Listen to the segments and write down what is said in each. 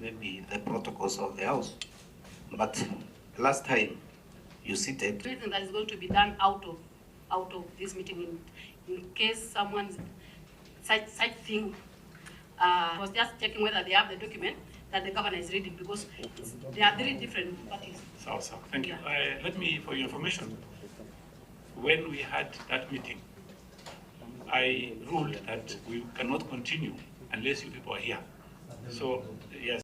maybe the protocols of the House. But last time you seated. Everything that is going to be done out of this meeting in case someone's such thing was just checking whether they have the document that the governor is reading, because there are three different parties. So, thank you. Let me, for your information, when we had that meeting, I ruled that we cannot continue unless you people are here. So, yes,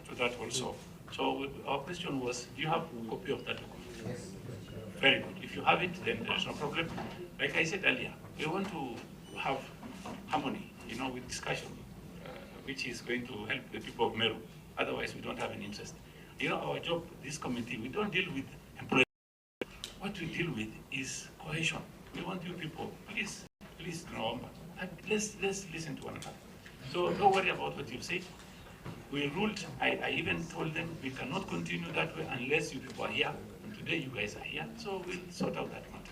to that also. So our question was, do you have a copy of that document? Yes. Very good. If you have it, then there's no problem. Like I said earlier, we want to have harmony, with discussion, which is going to help the people of Meru. Otherwise, we don't have any interest. Our job, this committee, we don't deal with employees. What we deal with is cohesion. We want you people, please, remember. Let's listen to one another. So don't worry about what you say. We ruled, I even told them we cannot continue that way unless you people are here. And today you guys are here, so we'll sort out that matter.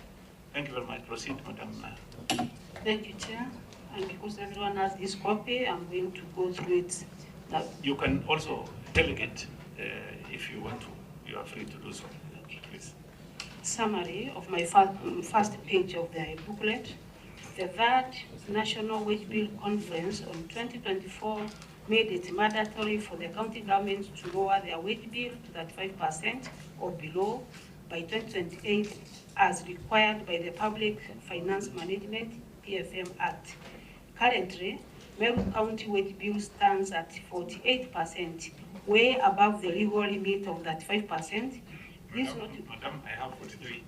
Thank you very much. Proceed, Madam. Thank you, Chair. And because everyone has this copy, I'm going to go through it. You can also delegate if you want to. You are free to do so. Please. Summary of my first page of the booklet. The third National Wage Bill Conference on 2024 made it mandatory for the county governments to lower their wage bill to 35% or below by 2028 as required by the Public Finance Management PFM Act. Currently, Meru County wage bill stands at 48%, way above the legal limit of 35%. Madam, I have 43%.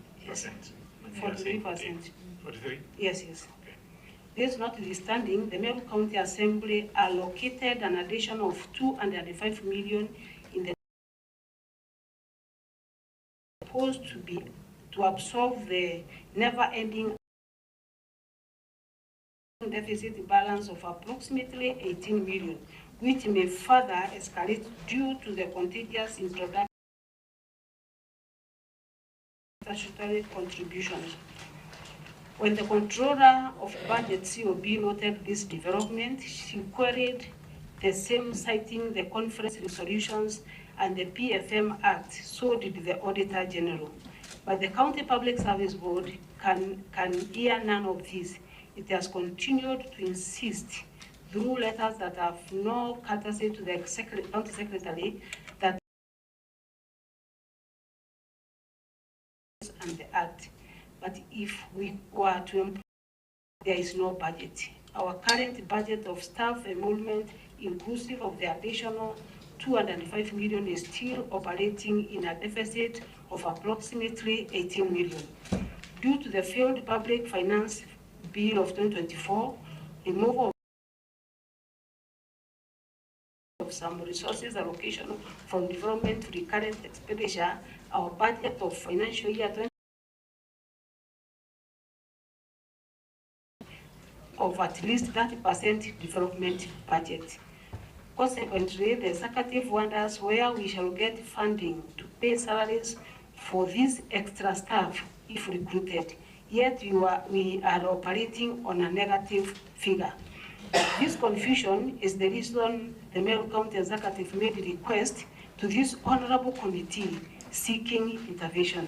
43%. 43? Yes. Okay. This notwithstanding, the Meru County Assembly allocated an addition of 205 million in the supposed to absorb the never-ending deficit balance of approximately 18 million, which may further escalate due to the contagious introduction of statutory contributions. When the Controller of Budget COB noted this development, she queried the same, citing the conference resolutions and the PFM Act. So did the Auditor General. But the County Public Service Board can hear none of this. It has continued to insist through letters that have no courtesy to the County Secretary that and the Act. But if we were to employ, there is no budget. Our current budget of staff emolument, inclusive of the additional 205 million, is still operating in a deficit of approximately 18 million. Due to the failed Public Finance Bill of 2024, removal of some resources allocation from development to recurrent expenditure, our budget of financial year 20 of at least 30% development budget. Consequently, the executive wonders where we shall get funding to pay salaries for this extra staff if recruited, yet we are operating on a negative figure. This confusion is the reason the Meru County Executive made a request to this honorable committee seeking intervention.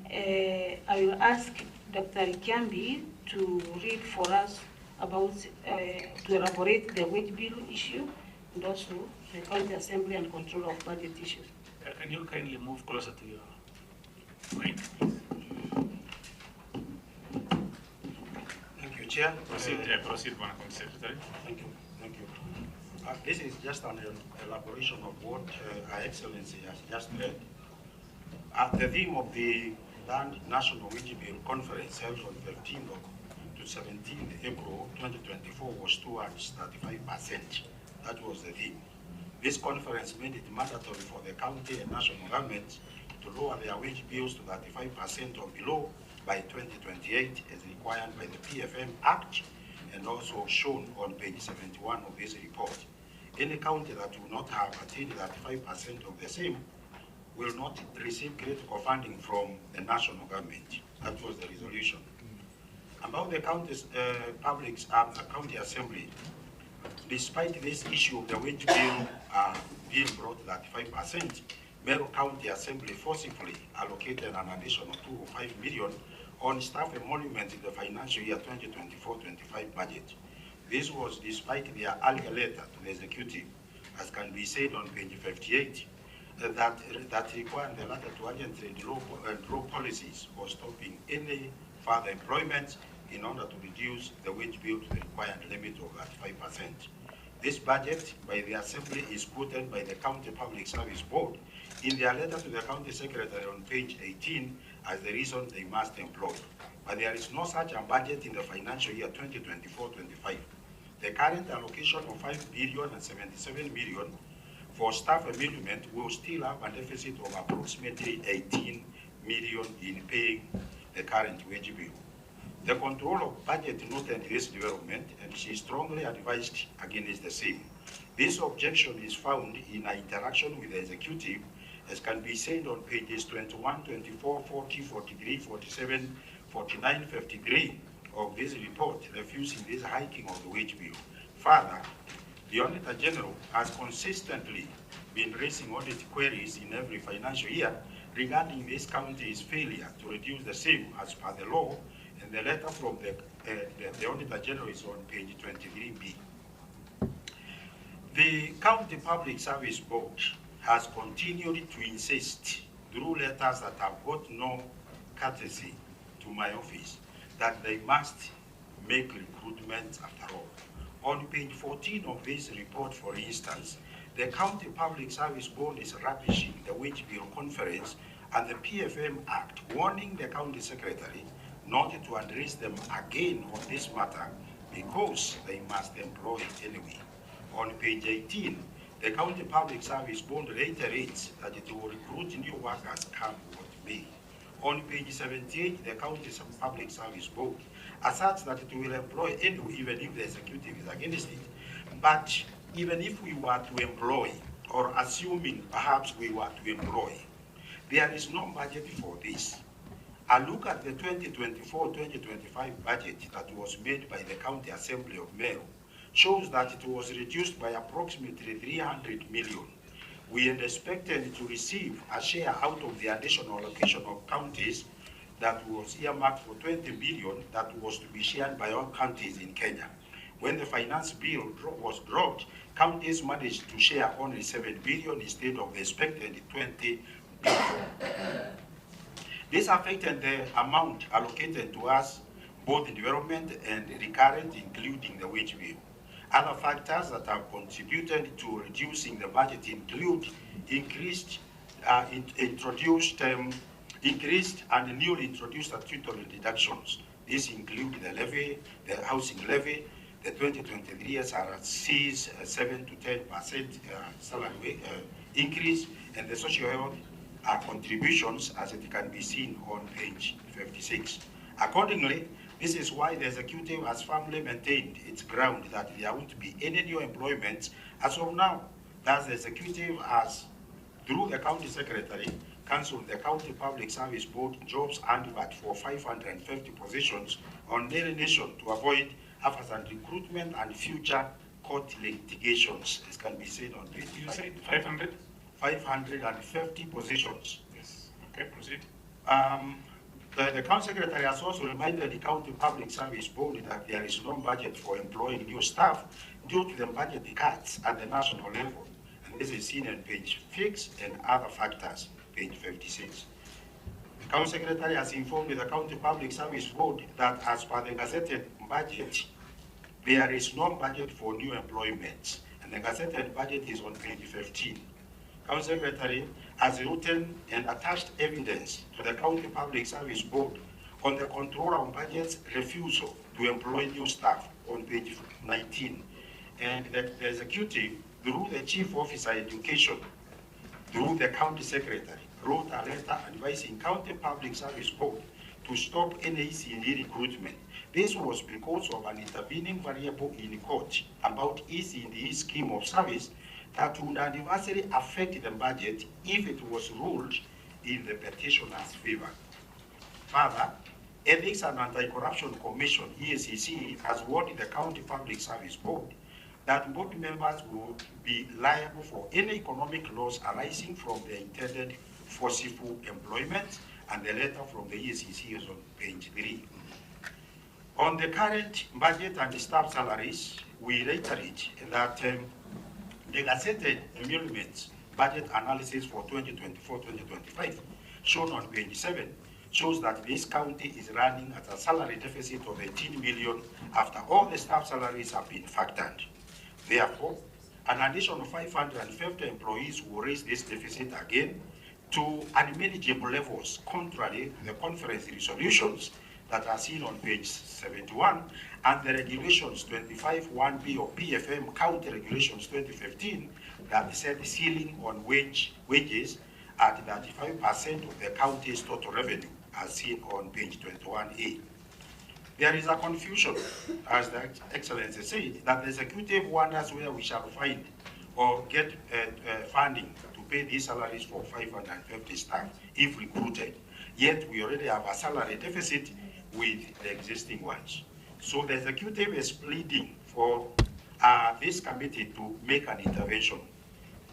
I will ask Dr. Kiambi to read for us about, to elaborate the wage bill issue and also the County Assembly and control of budget issues. Can you kindly move closer to your mic? Thank you, Chair. Proceed, Madam Secretary. Thank you. This is just an elaboration of what Her Excellency has just read. The theme of the National Wage Bill Conference held on 15th to 17th April 2024 was towards 35%. That was the theme. This conference made it mandatory for the county and national governments to lower their wage bills to 35% or below by 2028 as required by the PFM Act and also shown on page 71 of this report. Any county that will not have attained 35% of the same will not receive critical funding from the national government. That was the resolution. About the county's county assembly, Despite this issue of the wage bill being brought at 5%, Meru County Assembly forcibly allocated an additional 205 million on staff emoluments in the financial year 2024-25 budget. This was despite their earlier letter to the executive, as can be said on page 58, that required the latter to urgently draw policies for stopping any further employment in order to reduce the wage bill to the required limit of at 5%. This budget by the Assembly is quoted by the County Public Service Board in their letter to the County Secretary on page 18 as the reason they must employ. But there is no such a budget in the financial year 2024-25. The current allocation of 5 billion and 77 million for staff emolument will still have a deficit of approximately 18 million in paying the current wage bill. The Controller of Budget noted this development, and she strongly advised against the same. This objection is found in her interaction with the executive, as can be seen on pages 21, 24, 40, 43, 47, 49, 53 of this report, refusing this hiking of the wage bill. Further, the Auditor General has consistently been raising audit queries in every financial year regarding this county's failure to reduce the same as per the law, and the letter from the Auditor General is on page 23B. The County Public Service Board has continued to insist through letters that have got no courtesy to my office that they must make recruitment after all. On page 14 of this report, for instance, the County Public Service Board is rubbishing the Wage Bill Conference and the PFM Act, warning the County Secretary not to address them again on this matter because they must employ anyway. On page 18, the County Public Service Board reiterates that it will recruit new workers come what may. On page 78, the County Public Service Board asserts that it will employ anyway, even if the executive is against it. But even if we were to employ, or assuming perhaps we were to employ, there is no budget for this. A look at the 2024-2025 budget that was made by the County Assembly of Meru shows that it was reduced by approximately 300 million. We had expected to receive a share out of the additional allocation of counties that was earmarked for 20 billion that was to be shared by all counties in Kenya. When the finance bill was dropped, counties managed to share only 7 billion instead of the expected 20 billion. This affected the amount allocated to us, both in development and recurrent, including the wage bill. Other factors that have contributed to reducing the budget include increased and newly introduced statutory deductions. These include the levy, the housing levy, the 2023 SRC's 7 to 10% salary increase, and the social health contributions, as it can be seen on page 56. Accordingly, this is why the executive has firmly maintained its ground that there won't be any new employment as of now. Thus, the executive has, through the county secretary, cancelled the County Public Service Board jobs advert for 550 positions on Daily Nation to avoid haphazard recruitment and future court litigations, as can be seen on page. You said 500? 550 positions. Yes. Okay, proceed. The County Secretary has also reminded the County Public Service Board that there is no budget for employing new staff due to the budget cuts at the national level. And this is seen on page 6 and other factors, page 56. The County Secretary has informed the County Public Service Board that as per the gazetted budget, there is no budget for new employment. And the gazetted budget is on page 15. County Secretary has written and attached evidence to the County Public Service Board on the Controller of Budget's refusal to employ new staff on page 19. And the executive, through the Chief Officer Education, through the County Secretary, wrote a letter advising County Public Service Board to stop any EC&E recruitment. This was because of an intervening variable in court about EC&E scheme of service that would adversely affect the budget if it was ruled in the petitioner's favor. Further, Ethics and Anti-Corruption Commission, EACC, has warned the County Public Service Board that board members will be liable for any economic loss arising from the intended forceful employment, and the letter from the EACC is on page 3. On the current budget and staff salaries, we reiterate that the gazetted emoluments budget analysis for 2024-2025, shown on page 7, shows that this county is running at a salary deficit of 18 million after all the staff salaries have been factored. Therefore, an additional 550 employees will raise this deficit again to unmanageable levels, contrary to the conference resolutions that are seen on page 71 and the regulations 25(1)B of PFM County Regulations 2015 that set ceiling on wages at 35% of the county's total revenue, as seen on page 21A. There is a confusion, as the Excellency said, that the executive wonders where we shall find or get funding to pay these salaries for 550 staff if recruited. Yet we already have a salary deficit with the existing ones. So the executive is pleading for this committee to make an intervention.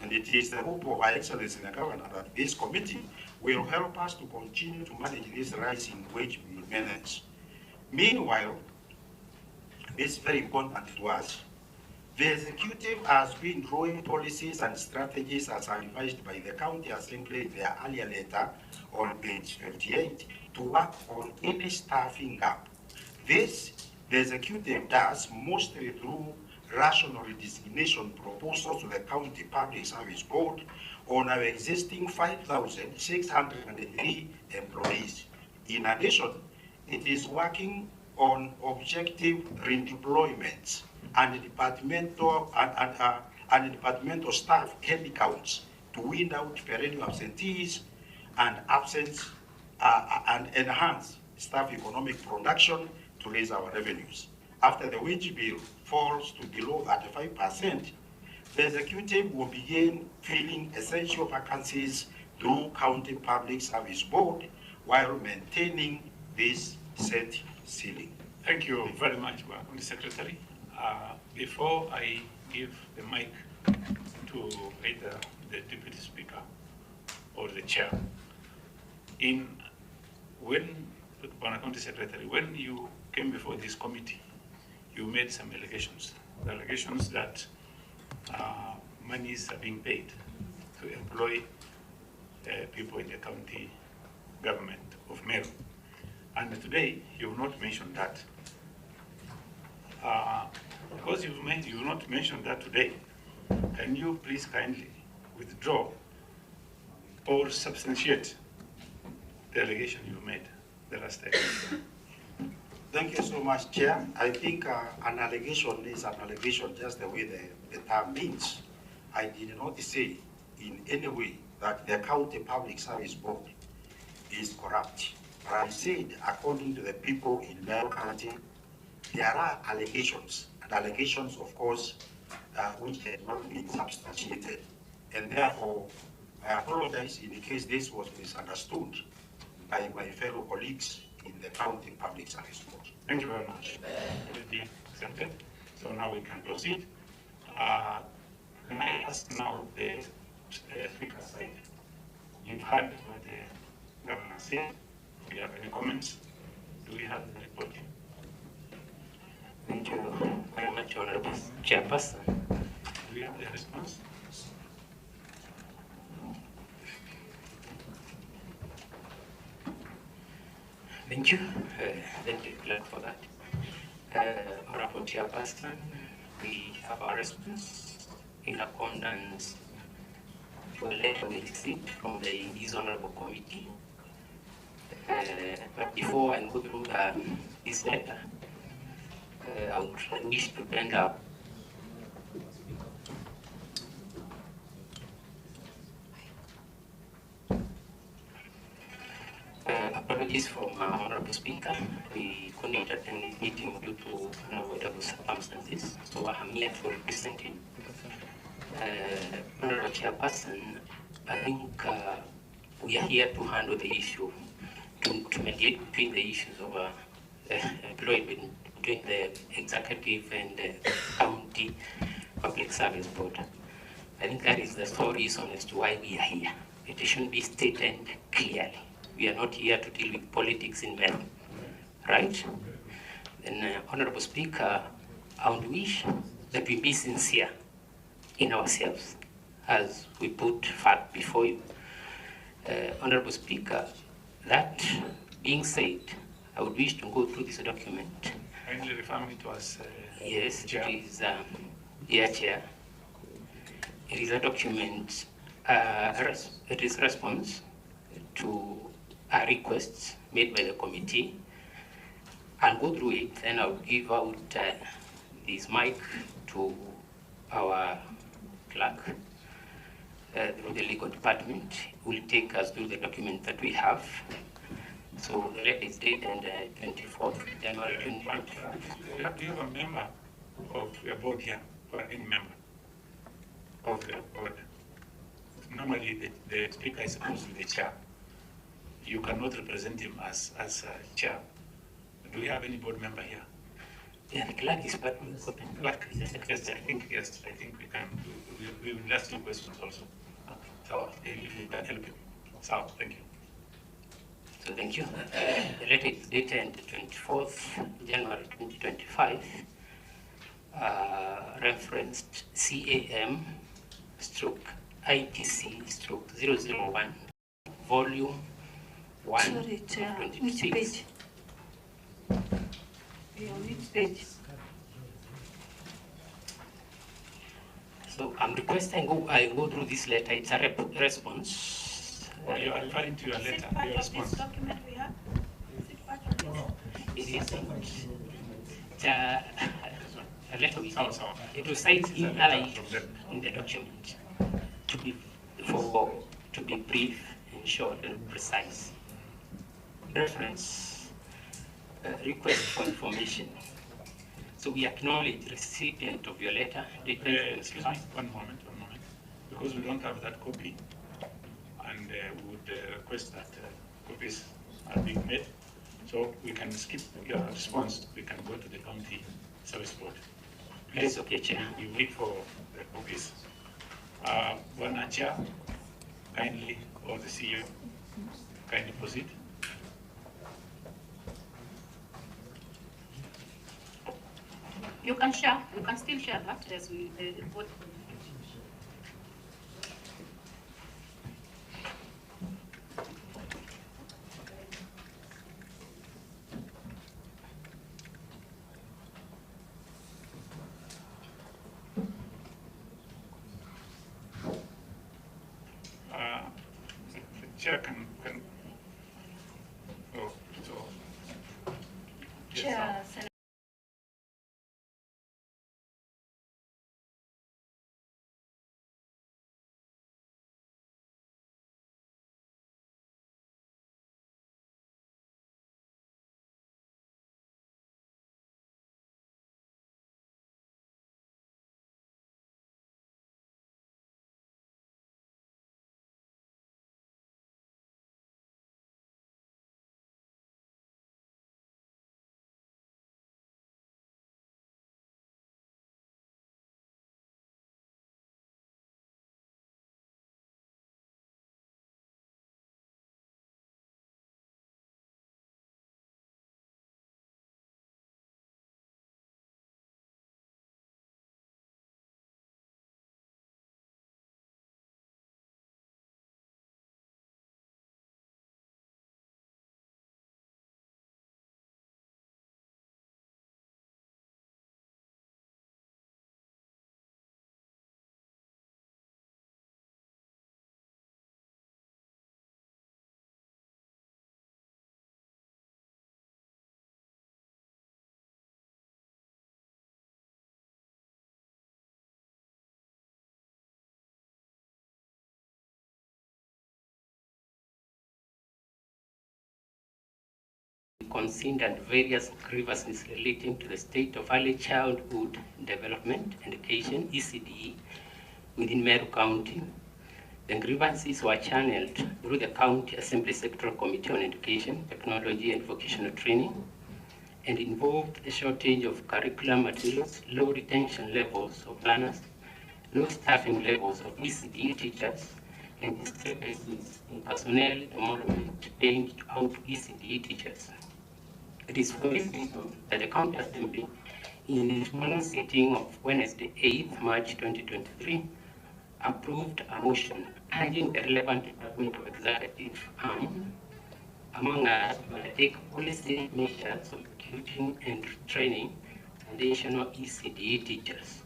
And it is the hope of Our Excellency the Governor that this committee will help us to continue to manage this rising wage maintenance. Meanwhile, this is very important to us. The executive has been drawing policies and strategies as advised by the County Assembly in their earlier letter on page 58 to work on any staffing gap. This, the executive does mostly through rational redesignation proposals to the County Public Service Board on our existing 5,603 employees. In addition, it is working on objective redeployments and departmental staff headcounts to weed out perennial absentees and absence and enhance staff economic production to raise our revenues. After the wage bill falls to below 35%, the executive will begin filling essential vacancies through County Public Service Board while maintaining this set ceiling. Thank you very much, County Secretary. Before I give the mic to either the Deputy Speaker or the Chair, County Secretary, when you came before this committee, you made some allegations. The allegations that monies are being paid to employ people in the county government of Meru. And today, you've not mentioned that. Because you've not mentioned that today, can you please kindly withdraw or substantiate the allegation you made the last time? Thank you so much, Chair. I think an allegation is an allegation just the way the term means. I did not say in any way that the County Public Service Board is corrupt. But I said, according to the people in Meru County, there are allegations, and allegations, of course, which have not been substantiated. And therefore, I apologize in the case this was misunderstood by my fellow colleagues in the County Public Service Board. Thank you very much. It will be accepted. So now we can proceed. Can I ask now the speaker side? You've heard what the governor said. Do you have any comments? Do we have the report? Thank you very much, Honorable Chairperson. Do we have the response? Thank you. Thank you, Clerk, for that. Honorable Chairperson, we have our response in accordance to a letter we received from this Honorable Committee. But before I go through this letter, I would wish to bring up apologies from Honorable Speaker. We couldn't attend the meeting due to unavoidable circumstances, so I'm here to represent him. Honorable Chairperson, I think we are here to handle the issue, to mediate between the issues of employment between the executive and the county Public Service Board. I think that is the sole reason as to why we are here. It should be stated clearly. We are not here to deal with politics in Meru, right? Then, Honorable Speaker, I would wish that we be sincere in ourselves as we put fact before you. Honorable Speaker, that being said, I would wish to go through this document. Kindly refer me to us. Yes, Chair. it is, Chair. It is a document, it is response to requests made by the committee. I'll go through it, then I'll give out this mic to our clerk through the legal department, who will take us through the document that we have. So the letter is dated 24th January 2025. Do you have a member of your board here, or any member of the board? Normally, the speaker is supposed to be the chair. You cannot represent him as chair. Do we have any board member here? Yeah, the clerk is part of the Clerk, yes, I think we can. We will ask you questions also. So if you can help him. So thank you. So thank you. The letter is dated 24th January 2025, referenced CAM stroke ITC stroke 001, volume 1. Sorry, Chair, which 26. page? Yeah, which page? So I'm requesting I go through this letter. It's a response. You are referring to your letter, Is it part your of this response. document we have? Is it part of this? It is a letter we Sound. it was cited in other issues in the document to be brief and short and precise. Reference request for information. So we acknowledge the recipient of your letter. Excuse me, one moment, because we don't have that copy, and we would request that copies are being made, so we can skip your response. We can go to the county service board. It is okay, Chair. You wait for the copies. One Chair, kindly, or the CEO, kindly proceed. You can share, you can still share that as we vote. The Chair can oh, so, yes, Chair, considered various grievances relating to the state of early childhood development and education, ECDE, within Meru County. The grievances were channeled through the County Assembly Sectoral Committee on Education, Technology and Vocational Training and involved a shortage of curriculum materials, low retention levels of learners, low staffing levels of ECD teachers, and discrepancies in personnel enrollment paying out to ECD teachers. It is for this reason that the County Assembly, in its morning sitting of Wednesday, 8th March 2023, approved a motion urging the relevant Department of Executive Arm, among others, to undertake policy measures of recruiting and training additional ECD teachers.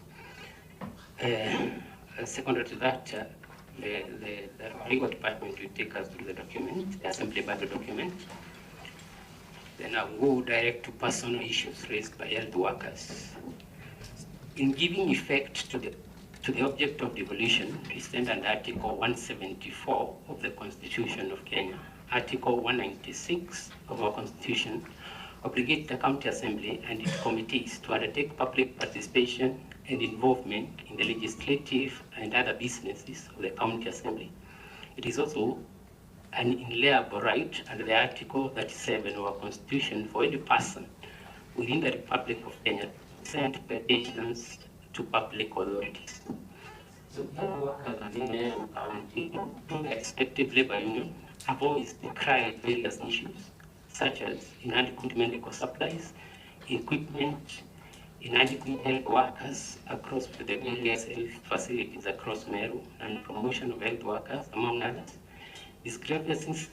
Secondary to that, the legal department will take us through the document, the assembly budget document. Then I'll go direct to personal issues raised by health workers. In giving effect to the object of devolution, we stand under Article 174 of the Constitution of Kenya. Article 196 of our Constitution obligates the County Assembly and its committees to undertake public participation and involvement in the legislative and other businesses of the County Assembly. It is also an inalienable right under the Article 37 of our Constitution for any person within the Republic of Kenya to send petitions to public authorities. So young workers within the county, through the respective labor union, have always decried various issues, such as inadequate medical supplies, equipment, inadequate health workers across the various health facilities across Meru, and promotion of health workers, among others. These grievances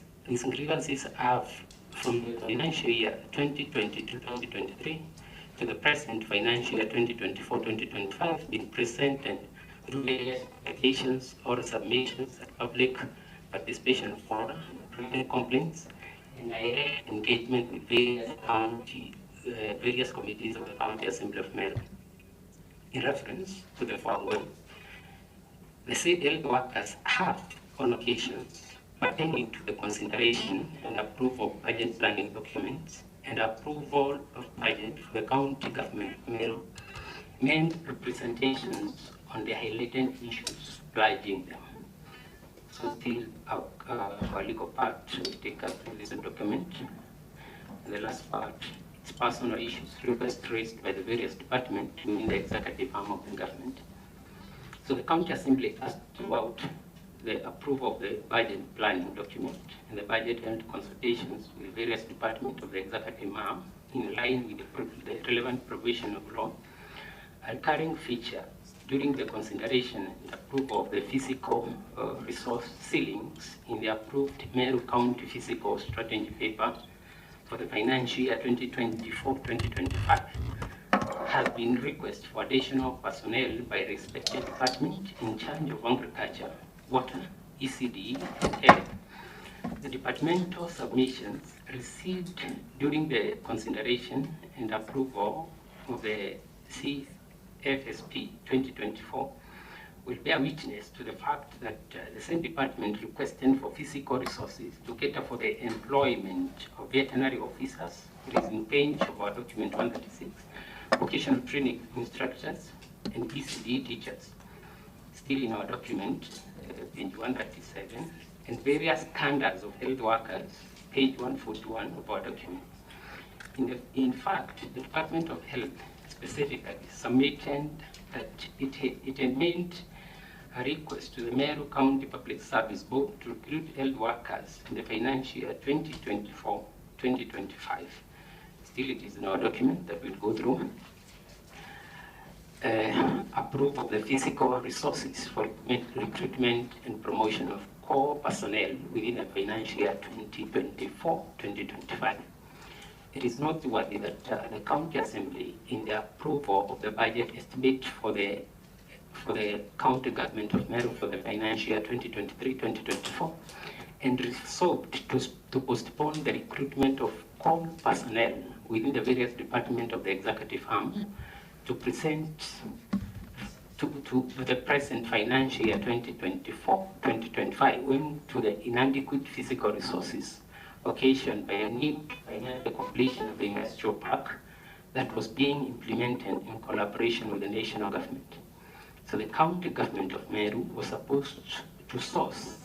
have, from the financial year 2020-2023 to the present financial year 2024-2025, been presented through various applications or submissions at public participation forum, written complaints, and direct engagement with various committees of the County Assembly of Meru. In reference to the foregoing, the said health workers have, on occasions, pertaining to the consideration and approval of budget planning documents and approval of budget for the county government of Meru, made representations on the highlighted issues pledging them. So still our legal part will take us through this document. And the last part, it's personal issues, requests raised by the various departments within the executive arm of the government. So the County Assembly asked about the approval of the budget planning document and the budget held consultations with various departments of the executive arm in line with the relevant provision of law. A recurring feature during the consideration and approval of the physical resource ceilings in the approved Meru County Physical Strategy paper for the financial year 2024-2025 has been request for additional personnel by respective department in charge of agriculture, water, ECD, and health. The departmental submissions received during the consideration and approval of the CFSP 2024 will bear witness to the fact that the same department requested for physical resources to cater for the employment of veterinary officers. It is in page of our document 136, vocational training instructors, and ECD teachers. Still in our document, page 137, and various standards of health workers, page 141 of our document. In fact, the Department of Health specifically submitted that it had made a request to the Meru County Public Service Board to recruit health workers in the financial year 2024-2025. Still, it is in our document that we'll go through. Approval of the physical resources for recruitment and promotion of core personnel within the financial year 2024-2025. It is noteworthy that the County Assembly, in the approval of the budget estimate for the county government of Meru for the financial year 2023-2024, and resolved to postpone the recruitment of core personnel within the various departments of the executive arm to present to the present financial year 2024-2025, when to the inadequate physical resources occasioned by a need to finance the completion of the industrial park that was being implemented in collaboration with the national government. So the county government of Meru was supposed to source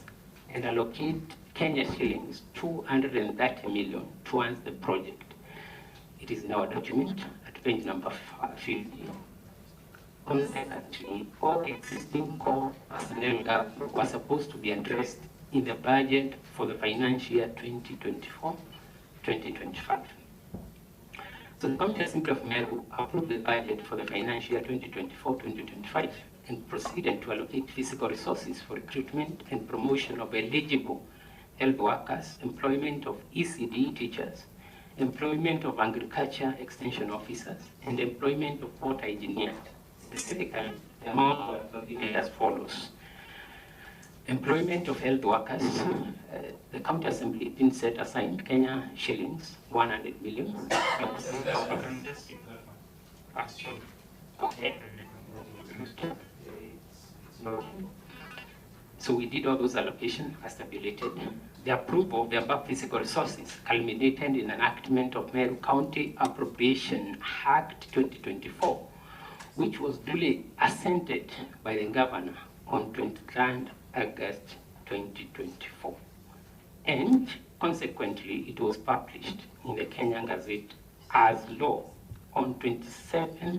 and allocate Kenya shillings 230 million towards the project. It is in our document at page number 50. Consequently, all existing core personnel gaps were supposed to be addressed in the budget for the financial year 2024-2025. So the County Assembly of Meru approved the budget for the financial year 2024-2025 and proceeded to allocate physical resources for recruitment and promotion of eligible health workers, employment of ECD teachers, employment of agriculture extension officers, and employment of water engineers. Specifically, the amount was allocated as follows. Employment of health workers, the County Assembly didn't set aside Kenya shillings, 100 million. So we did all those allocations as stipulated. The approval of the above physical resources culminated in enactment of Meru County Appropriation Act 2024, which was duly assented by the governor on 23rd August 2024. And consequently, it was published in the Kenyan Gazette as law on 27th